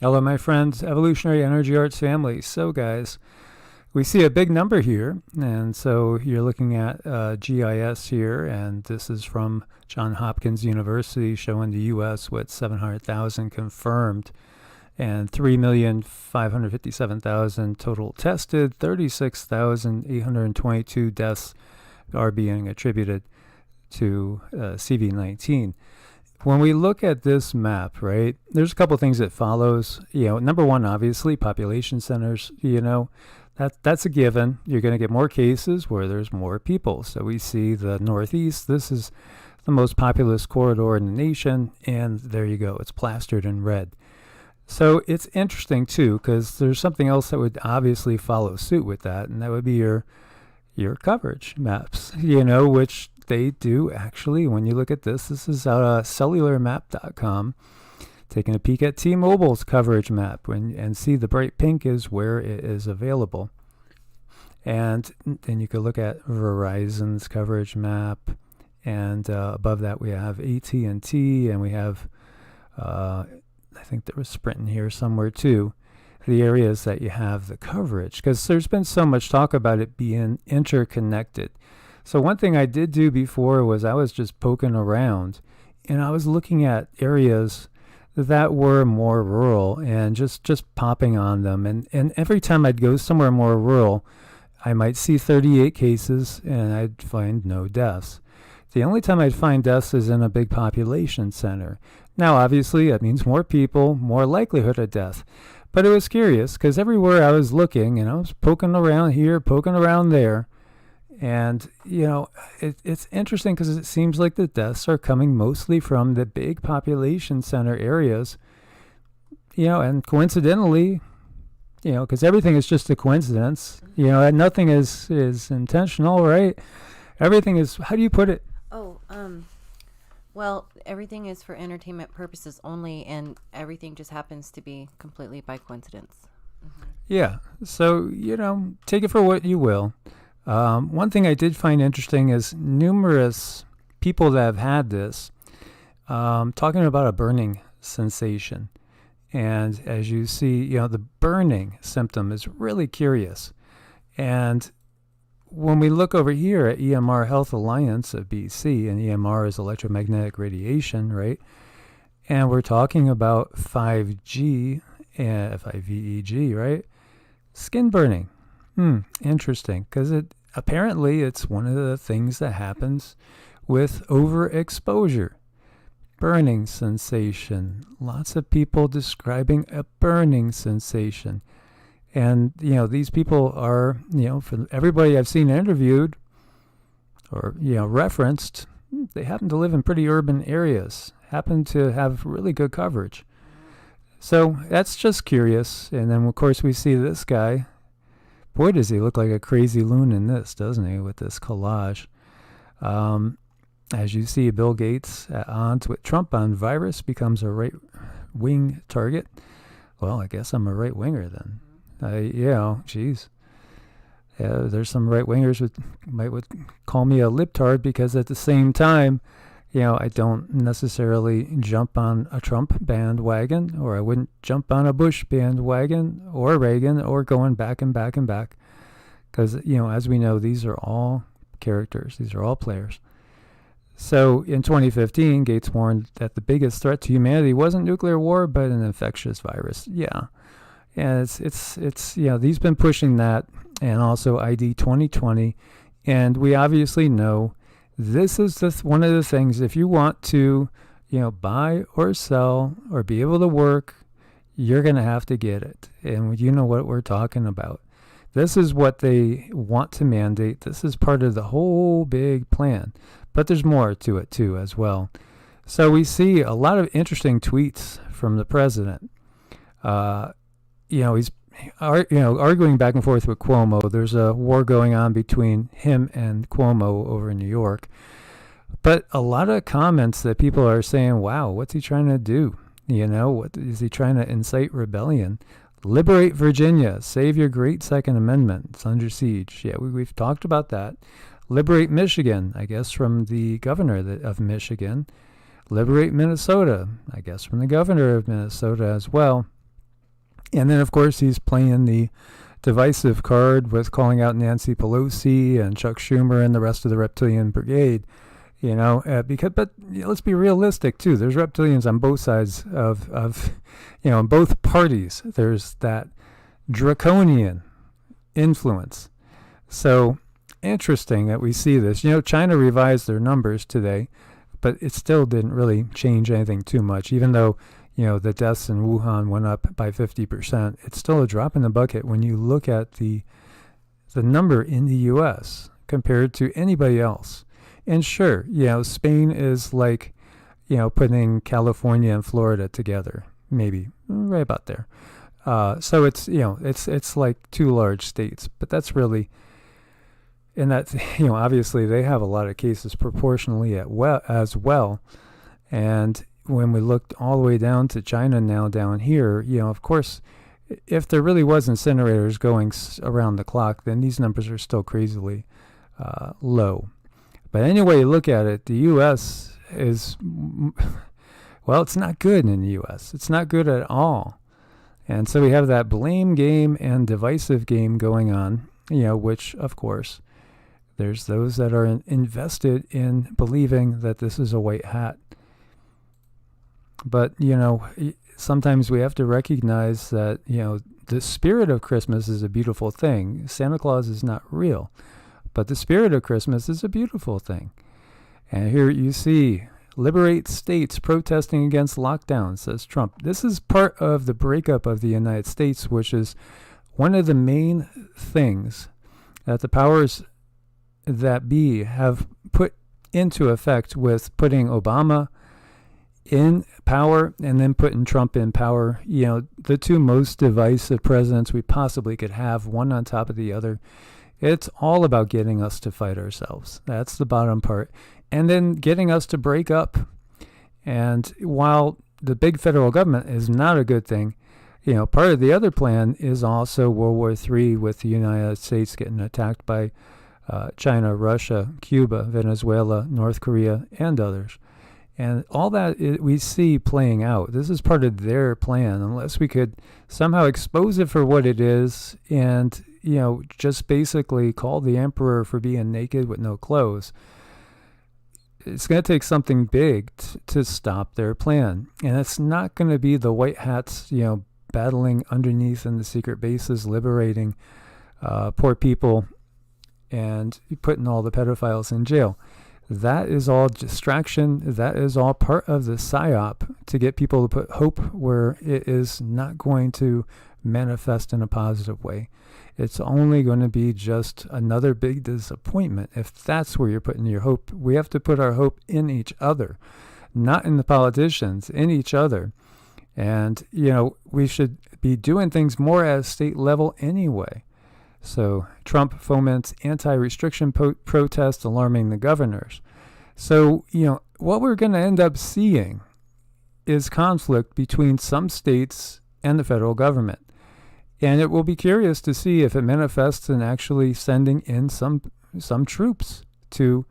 Hello, my friends, Evolutionary Energy Arts family. So, guys, we see a big number here, and so you're looking at GIS here, and this is from Johns Hopkins University showing the U.S. with 700,000 confirmed and 3,557,000 total tested. 36,822 deaths are being attributed to CV-19. When we look at this map, right, there's a couple things that follows. Number one, obviously, population centers, that's a given. You're going to get more cases where there's more people. So we see the Northeast. This is the most populous corridor in the nation, and there you go. It's plastered in red. So it's interesting, too, because there's something else that would obviously follow suit with that, and that would be your coverage maps, which they do actually. When you look at this is cellularmap.com, taking a peek at T-Mobile's coverage map and see the bright pink is where it is available. And then you could look at Verizon's coverage map, and above that we have AT&T, and we have I think there was Sprint in here somewhere too, the areas that you have the coverage, because there's been so much talk about it being interconnected. So one thing I did do before was I was just poking around, and I was looking at areas that were more rural and just popping on them. And every time I'd go somewhere more rural, I might see 38 cases and I'd find no deaths. The only time I'd find deaths is in a big population center. Now, obviously, that means more people, more likelihood of death. But it was curious because everywhere I was looking, and I was poking around here, poking around there, and, it's interesting because it seems like the deaths are coming mostly from the big population center areas, and coincidentally, because everything is just a coincidence, and nothing is intentional, right? Everything is, how do you put it? Well, everything is for entertainment purposes only, and everything just happens to be completely by coincidence. Mm-hmm. Yeah. So, take it for what you will. One thing I did find interesting is numerous people that have had this talking about a burning sensation. And as you see, the burning symptom is really curious. And when we look over here at EMR Health Alliance of BC, and EMR is electromagnetic radiation, right? And we're talking about 5G and 5VEG, right? Skin burning. Interesting, because apparently it's one of the things that happens with overexposure. Burning sensation. Lots of people describing a burning sensation. And, these people are, for everybody I've seen interviewed or, referenced, they happen to live in pretty urban areas, happen to have really good coverage. So that's just curious. And then, of course, we see this guy. Boy, does he look like a crazy loon in this, doesn't he, with this collage. As you see, Bill Gates at odds with Trump on virus becomes a right-wing target. Well, I guess I'm a right-winger then. Geez. Yeah, there's some right-wingers would call me a libtard because at the same time, I don't necessarily jump on a Trump bandwagon, or I wouldn't jump on a Bush bandwagon or Reagan, or going back and back and back. Because, as we know, these are all characters. These are all players. So in 2015, Gates warned that the biggest threat to humanity wasn't nuclear war, but an infectious virus. Yeah. And it's he's been pushing that, and also ID 2020. And we obviously know this is one of the things, if you want to, buy or sell or be able to work, you're going to have to get it. And you know what we're talking about. This is what they want to mandate. This is part of the whole big plan. But there's more to it, too, as well. So we see a lot of interesting tweets from the president. He's arguing back and forth with Cuomo. There's a war going on between him and Cuomo over in New York. But a lot of comments that people are saying, wow, what's he trying to do? What is he trying to incite rebellion? Liberate Virginia. Save your great Second Amendment. It's under siege. Yeah, we've talked about that. Liberate Michigan, I guess, from the governor of Michigan. Liberate Minnesota, I guess, from the governor of Minnesota as well. And then, of course, he's playing the divisive card with calling out Nancy Pelosi and Chuck Schumer and the rest of the reptilian brigade. But let's be realistic too. There's reptilians on both sides of in both parties. There's that draconian influence. So interesting that we see this. China revised their numbers today, but it still didn't really change anything too much. Even though, the deaths in Wuhan went up by 50%, it's still a drop in the bucket when you look at the number in the U.S. compared to anybody else. And sure, Spain is like, putting California and Florida together, maybe right about there. So it's, it's like two large states, but that's really, and that's, obviously they have a lot of cases proportionally as well. And when we looked all the way down to China now down here, of course, if there really was incinerators going around the clock, then these numbers are still crazily low. But anyway you look at it, the U.S. is, well, it's not good in the U.S. It's not good at all. And so we have that blame game and divisive game going on, which, of course, there's those that are invested in believing that this is a white hat. But, sometimes we have to recognize that, the spirit of Christmas is a beautiful thing. Santa Claus is not real. But the spirit of Christmas is a beautiful thing. And here you see, liberate states protesting against lockdown, says Trump. This is part of the breakup of the United States, which is one of the main things that the powers that be have put into effect with putting Obama in power and then putting Trump in power. The two most divisive presidents we possibly could have, one on top of the other. It's all about getting us to fight ourselves. That's the bottom part. And then getting us to break up. And while the big federal government is not a good thing, part of the other plan is also World War III with the United States getting attacked by China, Russia, Cuba, Venezuela, North Korea, and others. And all that we see playing out. This is part of their plan, unless we could somehow expose it for what it is and just basically call the emperor for being naked with no clothes. It's going to take something big to stop their plan. And it's not going to be the white hats, battling underneath in the secret bases, liberating poor people and putting all the pedophiles in jail. That is all distraction. That is all part of the psyop to get people to put hope where it is not going to manifest in a positive way. It's only going to be just another big disappointment. If that's where you're putting your hope, we have to put our hope in each other, not in the politicians, in each other. And, we should be doing things more at a state level anyway. So Trump foments anti-restriction protests, alarming the governors. So, what we're going to end up seeing is conflict between some states and the federal government. And it will be curious to see if it manifests in actually sending in some troops to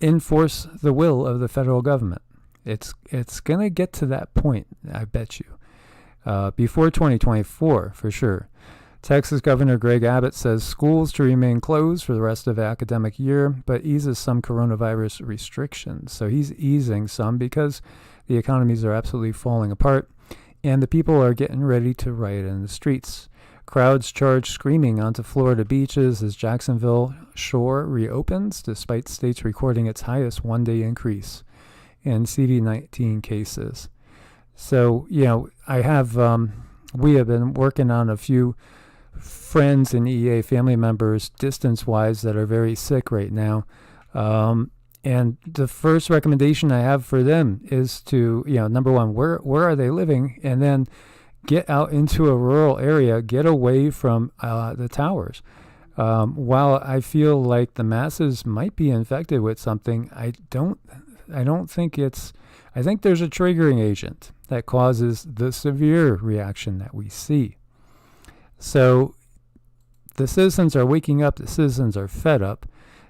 enforce the will of the federal government. It's going to get to that point, I bet you, before 2024 for sure. Texas Governor Greg Abbott says schools to remain closed for the rest of the academic year, but eases some coronavirus restrictions. So he's easing some because the economies are absolutely falling apart, and the people are getting ready to riot in the streets. Crowds charge screaming onto Florida beaches as Jacksonville shore reopens, despite states recording its highest one-day increase in CV-19 cases. So, we have been working on a few friends and EA family members distance-wise that are very sick right now. And the first recommendation I have for them is to, number one, where are they living? And then get out into a rural area, get away from the towers. While I feel like the masses might be infected with something, I don't think I think there's a triggering agent that causes the severe reaction that we see. So the citizens are waking up. The citizens are fed up.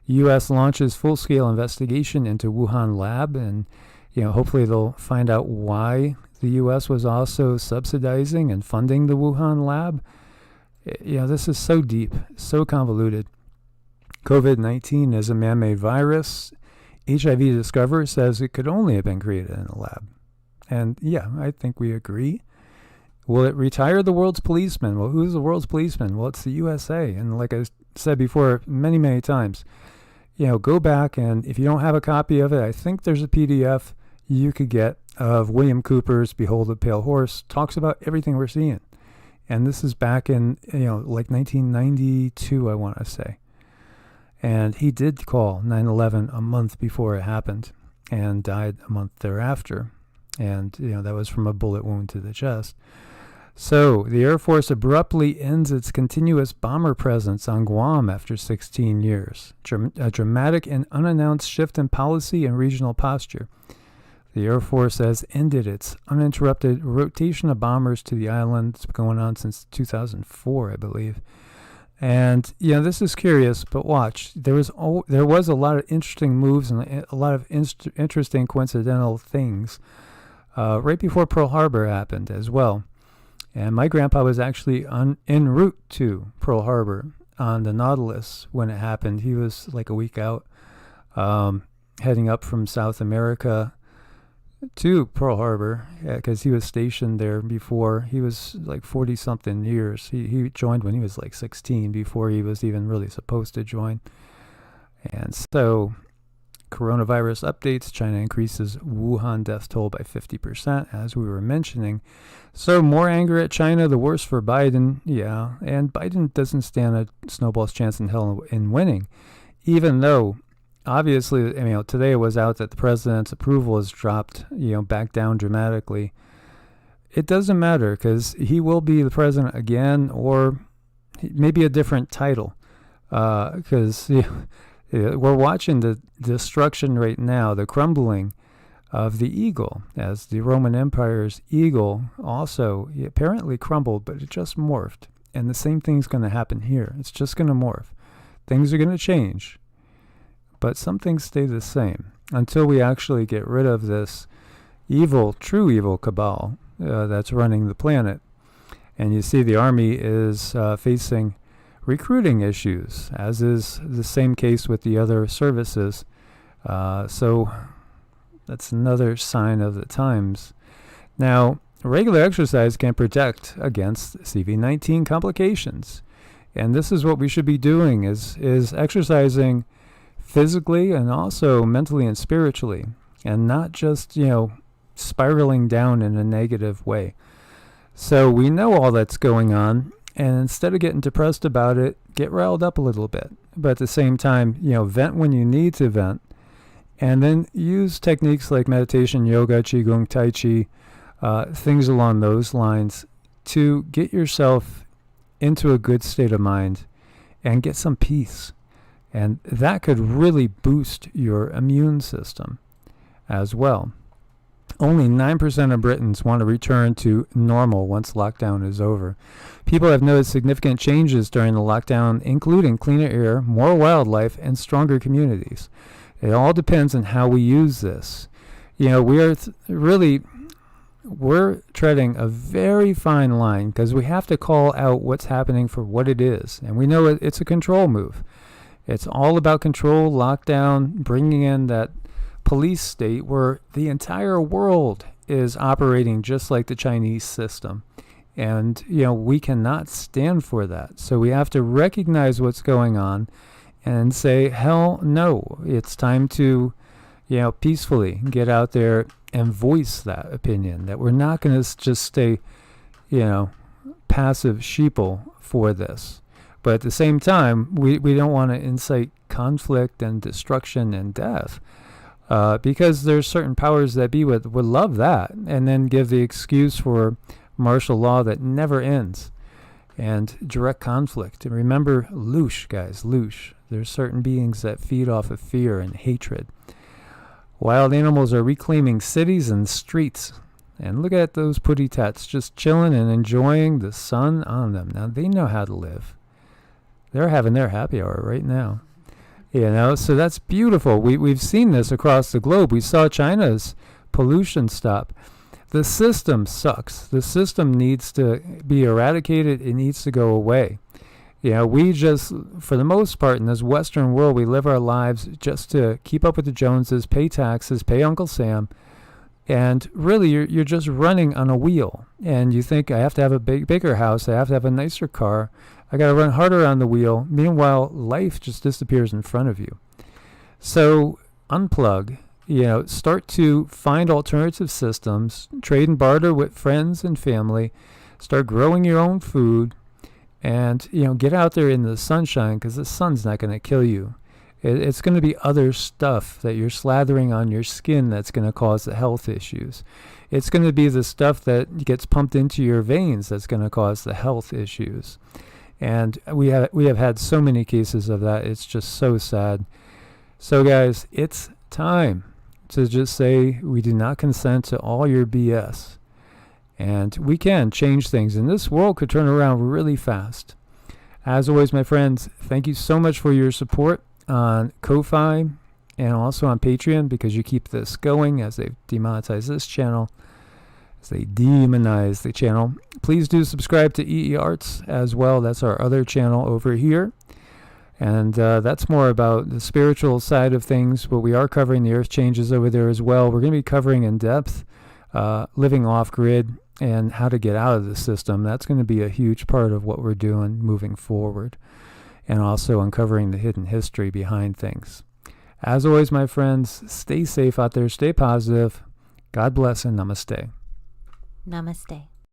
U.S. launches full-scale investigation into Wuhan lab, and hopefully they'll find out why the U.S. was also subsidizing and funding the Wuhan lab. This is so deep, so convoluted. COVID-19 is a man-made virus. HIV Discover says it could only have been created in a lab. And yeah, I think we agree. Will it retire the world's policeman? Well, who's the world's policeman? Well, it's the USA. And like I said before many, many times, go back, and if you don't have a copy of it, I think there's a PDF you could get of William Cooper's Behold the Pale Horse. Talks about everything we're seeing. And this is back in, like 1992, I want to say. And he did call 9/11 a month before it happened and died a month thereafter. And, that was from a bullet wound to the chest. So the Air Force abruptly ends its continuous bomber presence on Guam after 16 years. A dramatic and unannounced shift in policy and regional posture. The Air Force has ended its uninterrupted rotation of bombers to the island. It's been going on since 2004, I believe. And, this is curious, but watch. There was a lot of interesting moves and a lot of interesting coincidental things right before Pearl Harbor happened as well. And my grandpa was actually en route to Pearl Harbor on the Nautilus when it happened. He was like a week out, heading up from South America to Pearl Harbor, because he was stationed there before. He was like 40-something years. He joined when he was like 16, before he was even really supposed to join. And so, coronavirus updates. China increases Wuhan death toll by 50%, as we were mentioning. So more anger at China, the worse for Biden. Yeah, and Biden doesn't stand a snowball's chance in hell in winning, even though obviously, today it was out that the president's approval has dropped, back down dramatically. It doesn't matter, because he will be the president again, or maybe a different title, because we're watching the destruction right now, the crumbling of the eagle, as the Roman Empire's eagle also apparently crumbled, but it just morphed. And the same thing's going to happen here. It's just going to morph. Things are going to change, but some things stay the same until we actually get rid of this evil, true evil cabal that's running the planet. And you see the army is facing recruiting issues, as is the same case with the other services. So that's another sign of the times. Now, regular exercise can protect against CV-19 complications. And this is what we should be doing, is exercising physically and also mentally and spiritually, and not just, spiraling down in a negative way. So we know all that's going on, and instead of getting depressed about it, get riled up a little bit. But at the same time, vent when you need to vent, and then use techniques like meditation, yoga, qigong, tai chi, things along those lines to get yourself into a good state of mind and get some peace. And that could really boost your immune system as well. Only 9% of Britons want to return to normal once lockdown is over. People have noticed significant changes during the lockdown, including cleaner air, more wildlife, and stronger communities. It all depends on how we use this. We're treading a very fine line, because we have to call out what's happening for what it is. And we know it's a control move. It's all about control, lockdown, bringing in that police state where the entire world is operating just like the Chinese system. And, we cannot stand for that. So we have to recognize what's going on and say, hell no. It's time to, peacefully get out there and voice that opinion, that we're not going to just stay, passive sheeple for this. But at the same time, we don't want to incite conflict and destruction and death, because there's certain powers that be would love that, and then give the excuse for martial law that never ends and direct conflict. And remember, loosh, guys, loosh. There's certain beings that feed off of fear and hatred. Wild animals are reclaiming cities and streets. And look at those putty tats just chilling and enjoying the sun on them. Now, they know how to live. They're having their happy hour right now. So that's beautiful. We've seen this across the globe. We saw China's pollution stop. The system sucks. The system needs to be eradicated. It needs to go away. We just, for the most part, in this Western world, we live our lives just to keep up with the Joneses, pay taxes, pay Uncle Sam, and really you're just running on a wheel. And you think, I have to have a bigger house, I have to have a nicer car, I got to run harder on the wheel. Meanwhile, life just disappears in front of you. So unplug. Start to find alternative systems, trade and barter with friends and family, start growing your own food, and get out there in the sunshine, because the sun's not going to kill you. It's going to be other stuff that you're slathering on your skin that's going to cause the health issues. It's going to be the stuff that gets pumped into your veins that's going to cause the health issues. And we have had so many cases of that. It's just so sad. So guys, it's time to just say we do not consent to all your BS. And we can change things, and this world could turn around really fast. As always, my friends, thank you so much for your support on Ko-Fi and also on Patreon, because you keep this going as they demonetize this channel, as they demonize the channel. Please do subscribe to EE Arts as well. That's our other channel over here. And that's more about the spiritual side of things, but we are covering the earth changes over there as well. We're going to be covering in depth living off-grid and how to get out of the system. That's going to be a huge part of what we're doing moving forward, and also uncovering the hidden history behind things. As always, my friends, stay safe out there, stay positive. God bless, and namaste. Namaste.